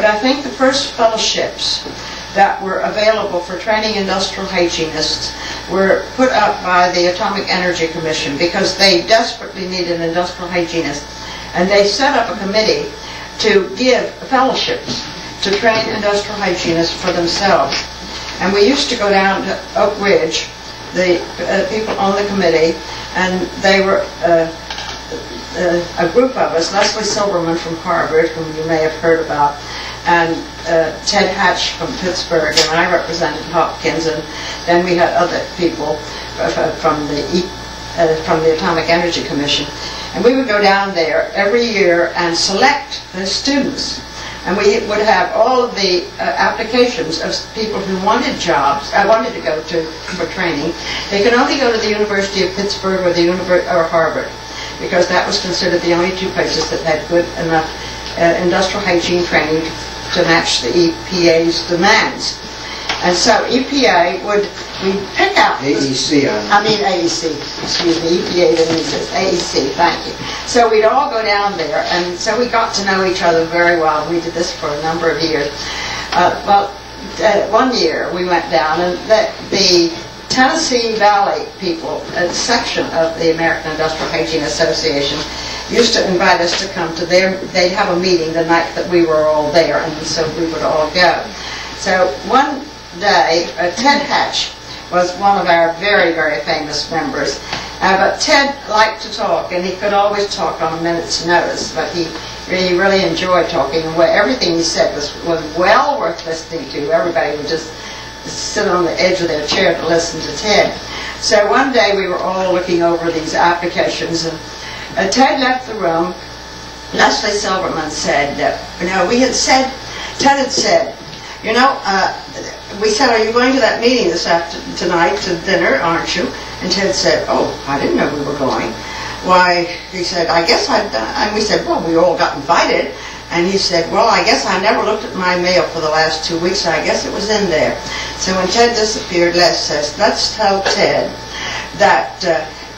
But I think the first fellowships that were available for training industrial hygienists were put up by the Atomic Energy Commission because they desperately needed industrial hygienists. And they set up a committee to give fellowships to train industrial hygienists for themselves. And we used to go down to Oak Ridge, the people on the committee, and they were a group of us, Leslie Silverman from Harvard, whom you may have heard about, and Ted Hatch from Pittsburgh, and I represented Hopkins, and then we had other people from the Atomic Energy Commission. And we would go down there every year and select the students. And we would have all of the applications of people who wanted jobs, wanted to go for training. They could only go to the University of Pittsburgh or Harvard, because that was considered the only two places that had good enough industrial hygiene training to match the EPA's demands. And so EPA we'd pick out... AEC. AEC, excuse me, EPA didn't exist, AEC, thank you. So we'd all go down there, and so we got to know each other very well. We did this for a number of years. One year we went down, and the Tennessee Valley people, a section of the American Industrial Hygiene Association, used to invite us to come to they'd have a meeting the night that we were all there, and so we would all go. So one day, Ted Hatch was one of our very, very famous members. But Ted liked to talk, and he could always talk on a minute's notice, but he really enjoyed talking, and everything he said was well worth listening to. Everybody would just sit on the edge of their chair to listen to Ted. So one day we were all looking over these applications, and Ted left the room. Leslie Silverman said, Ted had said, we said, are you going to that meeting tonight to dinner, aren't you? And Ted said, oh, I didn't know we were going. Why, he said, I guess I'd done. And we said, well, we all got invited. And he said, well, I guess I never looked at my mail for the last 2 weeks, so I guess it was in there. So when Ted disappeared, Les says, let's tell Ted that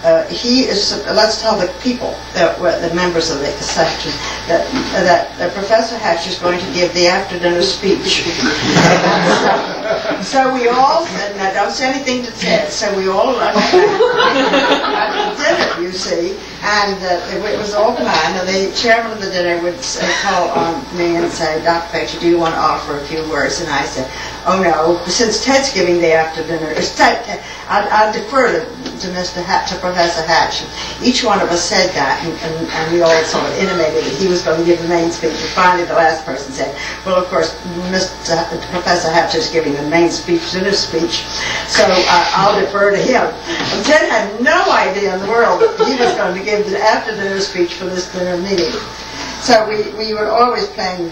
let's tell the people, the members of the section, that Professor Hatch is going to give the after-dinner speech. So we all said, now don't say anything to Ted. So we all went back to dinner, you see, and it was all planned. And the chairman of the dinner would call on me and say, Dr. Baetjer, do you want to offer a few words? And I said, oh no, since Ted's giving the after-dinner, I'll defer to Professor Hatch. Each one of us said that, and we all sort of intimated that he was going to give the main speech. And finally, the last person said, well, of course, Professor Hatch is giving the main speech, dinner speech, so I'll defer to him. And Ted had no idea in the world that he was going to give the after-dinner speech for this dinner meeting. So we were always playing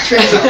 trivia.